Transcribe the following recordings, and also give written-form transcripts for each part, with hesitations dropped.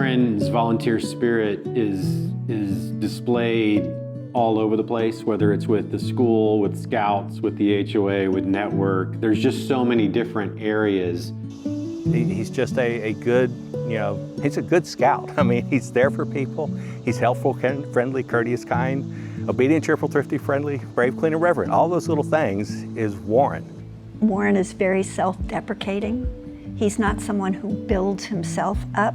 Warren's volunteer spirit is displayed all over the place, whether it's with the school, with Scouts, with the HOA, with Network. There's just so many different areas. He's just a good, he's a good scout. I mean, he's there for people. He's helpful, friendly, courteous, kind, obedient, cheerful, thrifty, friendly, brave, clean, and reverent. All those little things is Warren. Warren is very self-deprecating. He's not someone who builds himself up.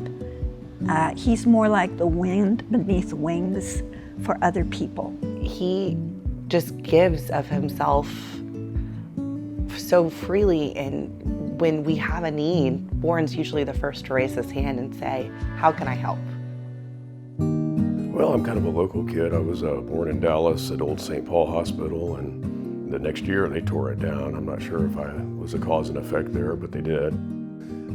He's more like the wind beneath wings for other people. He just gives of himself so freely, and when we have a need, Warren's usually the first to raise his hand and say, "How can I help?" Well, I'm kind of a local kid. I was born in Dallas at Old St. Paul Hospital, and the next year they tore it down. I'm not sure if I was a cause and effect there, but they did.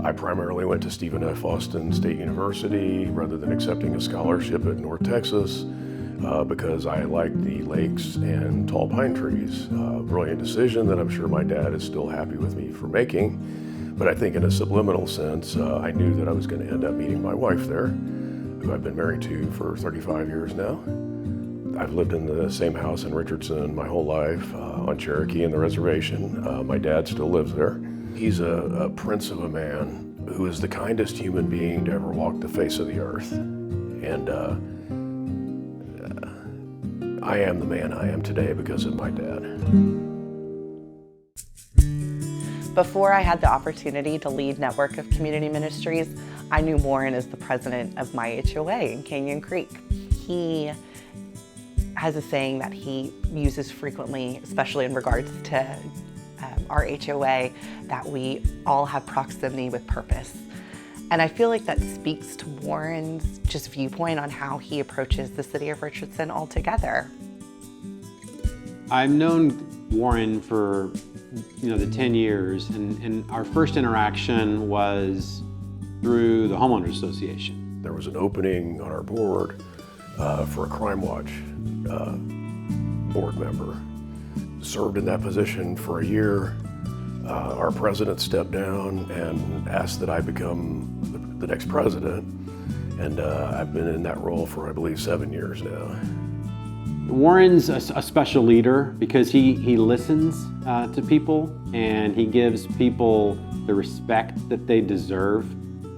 I primarily went to Stephen F. Austin State University rather than accepting a scholarship at North Texas because I liked the lakes and tall pine trees. Brilliant decision that I'm sure my dad is still happy with me for making, but I think in a subliminal sense, I knew that I was going to end up meeting my wife there, who I've been married to for 35 years now. I've lived in the same house in Richardson my whole life, on Cherokee and the reservation. My dad still lives there. He's a prince of a man who is the kindest human being to ever walk the face of the earth. And I am the man I am today because of my dad. Before I had the opportunity to lead Network of Community Ministries, I knew Warren as the president of my HOA in Canyon Creek. He has a saying that he uses frequently, especially in regards to our HOA, that we all have proximity with purpose. And I feel like that speaks to Warren's just viewpoint on how he approaches the city of Richardson altogether. I've known Warren for the 10 years, and our first interaction was through the Homeowners Association. There was an opening on our board for a Crime Watch board member. Served in that position for a year. Our president stepped down and asked that I become the next president, and I've been in that role for, I believe, 7 years now. Warren's a special leader because he listens to people, and he gives people the respect that they deserve.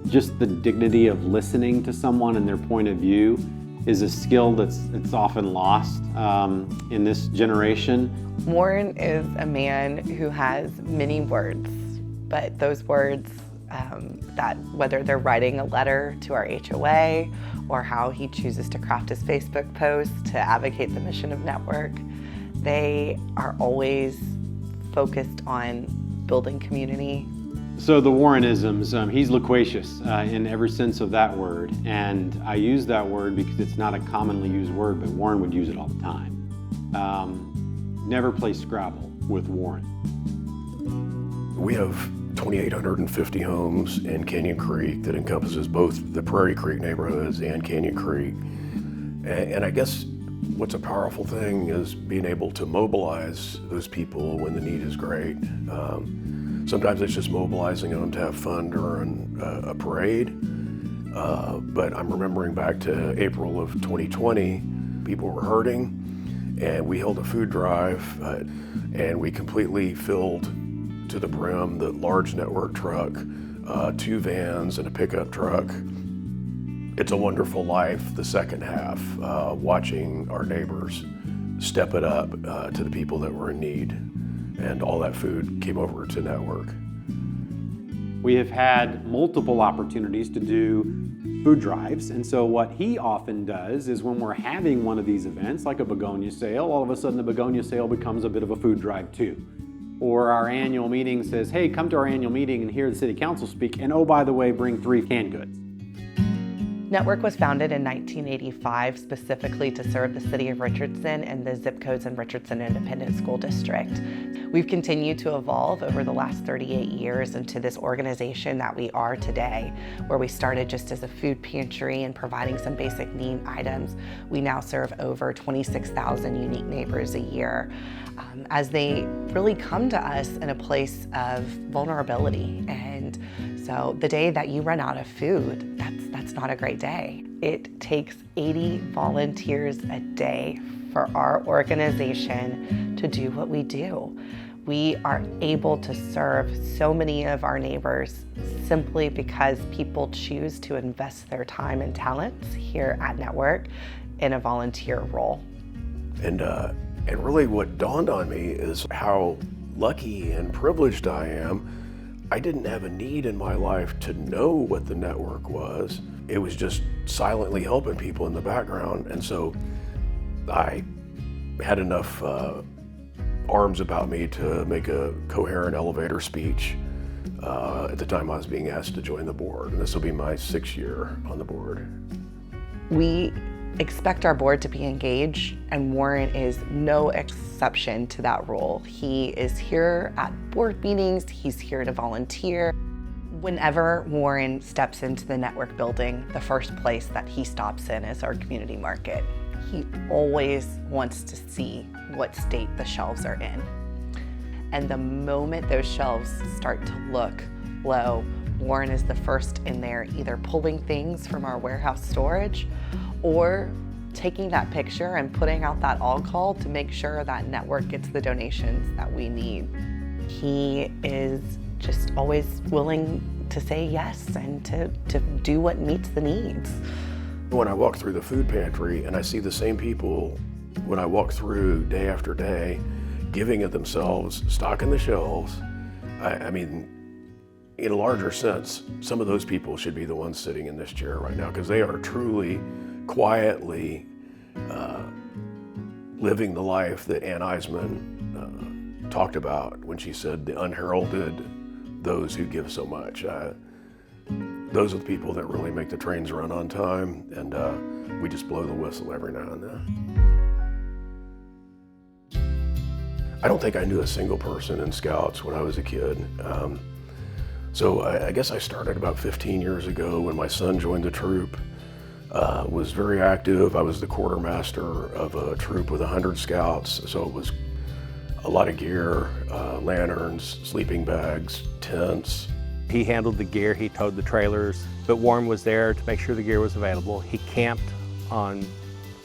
Just the dignity of listening to someone and their point of view is a skill that's often lost in this generation. Warren is a man who has many words, but those words that whether they're writing a letter to our HOA or how he chooses to craft his Facebook post to advocate the mission of Network, they are always focused on building community. So the Warrenisms, he's loquacious in every sense of that word, and I use that word because it's not a commonly used word, but Warren would use it all the time. Never play Scrabble with Warren. We have 2,850 homes in Canyon Creek that encompasses both the Prairie Creek neighborhoods and Canyon Creek. And I guess what's a powerful thing is being able to mobilize those people when the need is great. Sometimes it's just mobilizing them to have fun during a parade. But I'm remembering back to April of 2020, people were hurting, and we held a food drive, and we completely filled to the brim the large Network truck, 2 vans and a pickup truck. It's a wonderful life, the second half, watching our neighbors step it up to the people that were in need. And all that food came over to Network. We have had multiple opportunities to do food drives, and so what he often does is when we're having one of these events, like a begonia sale, all of a sudden the begonia sale becomes a bit of a food drive too. Or our annual meeting says, hey, come to our annual meeting and hear the city council speak, and oh, by the way, bring 3 canned goods. Network was founded in 1985 specifically to serve the city of Richardson and the zip codes in Richardson Independent School District. We've continued to evolve over the last 38 years into this organization that we are today, where we started just as a food pantry and providing some basic need items. We now serve over 26,000 unique neighbors a year as they really come to us in a place of vulnerability. And so the day that you run out of food, that's it's not a great day. It takes 80 volunteers a day for our organization to do what we do. We are able to serve so many of our neighbors simply because people choose to invest their time and talents here at Network in a volunteer role. And really what dawned on me is how lucky and privileged I am. I didn't have a need in my life to know what the network was. It was just silently helping people in the background. And so I had enough arms about me to make a coherent elevator speech at the time I was being asked to join the board. And this will be my 6th year on the board. We expect our board to be engaged, and Warren is no exception to that role. He is here at board meetings, he's here to volunteer. Whenever Warren steps into the network building, the first place that he stops in is our community market. He always wants to see what state the shelves are in. And the moment those shelves start to look low, Warren is the first in there, either pulling things from our warehouse storage or taking that picture and putting out that all-call to make sure that network gets the donations that we need. He is just always willing to say yes and to do what meets the needs. When I walk through the food pantry and I see the same people when I walk through day after day, giving of themselves, stocking the shelves, I mean, in a larger sense, some of those people should be the ones sitting in this chair right now because they are truly, quietly living the life that Ann Eisman talked about when she said the unheralded, those who give so much. Those are the people that really make the trains run on time, and we just blow the whistle every now and then. I don't think I knew a single person in Scouts when I was a kid. So I guess I started about 15 years ago when my son joined the troop. Was very active. I was the quartermaster of a troop with 100 Scouts, so it was a lot of gear, lanterns, sleeping bags, tents. He handled the gear, he towed the trailers, but Warren was there to make sure the gear was available. He camped on,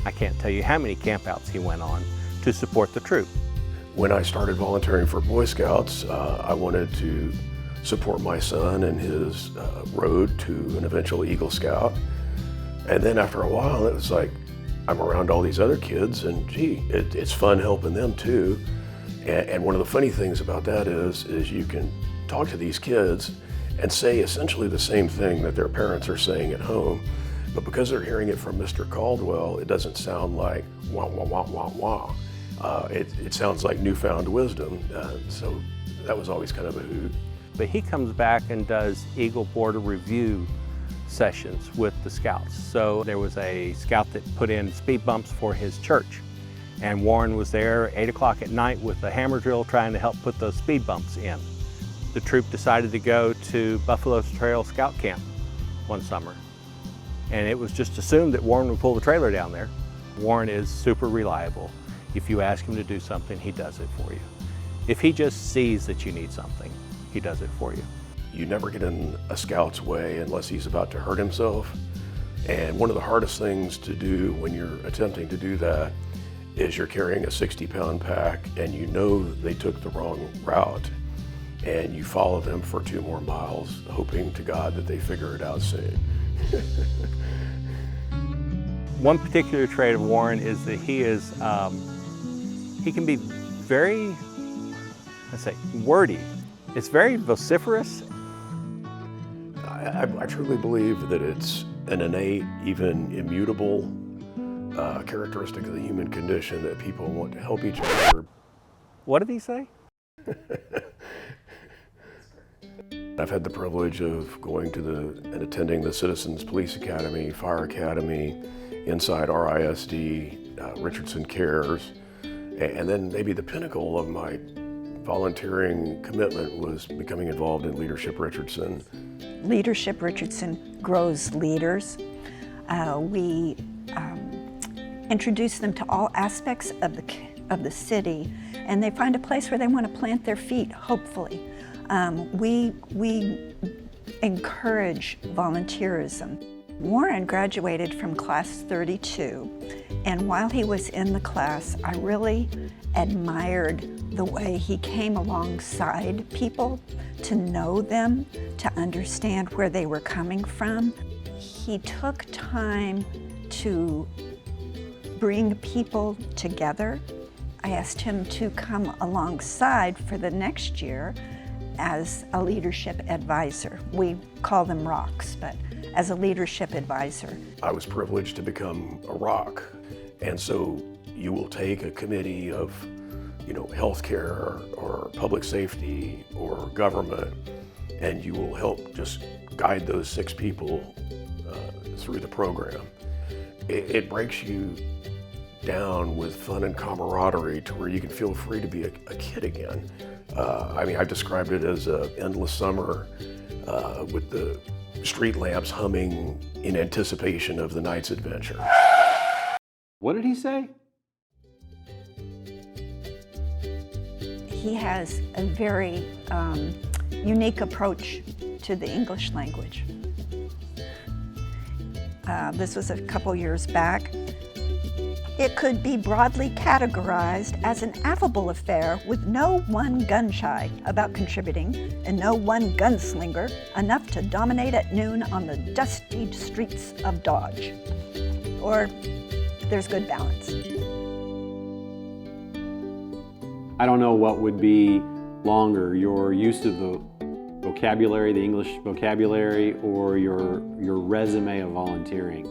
I can't tell you how many campouts he went on to support the troop. When I started volunteering for Boy Scouts, I wanted to support my son in his road to an eventual Eagle Scout. And then after a while, it was like, I'm around all these other kids and gee, it's fun helping them too. And one of the funny things about that is you can talk to these kids and say essentially the same thing that their parents are saying at home, but because they're hearing it from Mr. Caldwell, it doesn't sound like wah, wah, wah, wah, wah. It sounds like newfound wisdom, so that was always kind of a hoot. But he comes back and does Eagle Border Review sessions with the Scouts. So there was a Scout that put in speed bumps for his church, and Warren was there 8 o'clock at night with a hammer drill trying to help put those speed bumps in. The troop decided to go to Buffalo Trail Scout Camp one summer, and it was just assumed that Warren would pull the trailer down there. Warren is super reliable. If you ask him to do something, he does it for you. If he just sees that you need something, he does it for you. You never get in a Scout's way unless he's about to hurt himself. And one of the hardest things to do when you're attempting to do that is you're carrying a 60-pound pack and you know they took the wrong route and you follow them for 2 more miles, hoping to God that they figure it out soon. One particular trait of Warren is that he can be very, wordy. It's very vociferous. I truly believe that it's an innate, even immutable characteristic of the human condition that people want to help each other. What did he say? I've had the privilege of going to and attending the Citizens Police Academy, Fire Academy, inside RISD, Richardson Cares, and then maybe the pinnacle of my volunteering commitment was becoming involved in Leadership Richardson. Leadership Richardson grows leaders. We introduce them to all aspects of the city, and they find a place where they want to plant their feet, hopefully. We encourage volunteerism. Warren graduated from class 32, and while he was in the class, I really admired the way he came alongside people to know them, to understand where they were coming from. He took time to bring people together. I asked him to come alongside for the next year as a leadership advisor. We call them ROCs, but as a leadership advisor. I was privileged to become a ROC, and so you will take a committee of, healthcare or public safety or government, and you will help just guide those 6 people through the program. It breaks you down with fun and camaraderie to where you can feel free to be a kid again. I described it as an endless summer with the street lamps humming in anticipation of the night's adventure. What did he say? He has a very unique approach to the English language. This was a couple years back. It could be broadly categorized as an affable affair with no one gun-shy about contributing and no one gunslinger enough to dominate at noon on the dusty streets of Dodge. Or there's good balance. I don't know what would be longer, your use of the vocabulary, the English vocabulary, or your resume of volunteering.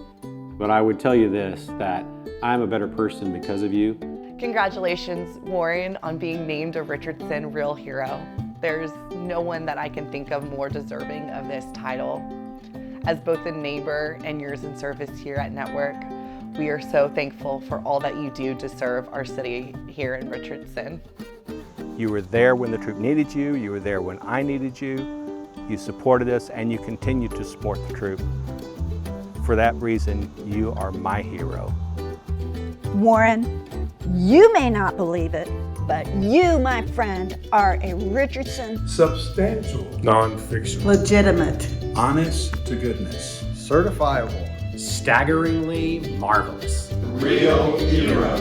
But I would tell you this, that I'm a better person because of you. Congratulations, Warren, on being named a Richardson Real Hero. There's no one that I can think of more deserving of this title. As both a neighbor and years in service here at Network, we are so thankful for all that you do to serve our city here in Richardson. You were there when the troop needed you. You were there when I needed you. You supported us, and you continue to support the troop. For that reason, you are my hero. Warren, you may not believe it, but you, my friend, are a Richardson. Substantial. Non-fiction. Legitimate. Honest to goodness. Certifiable. Staggeringly marvelous. Real hero.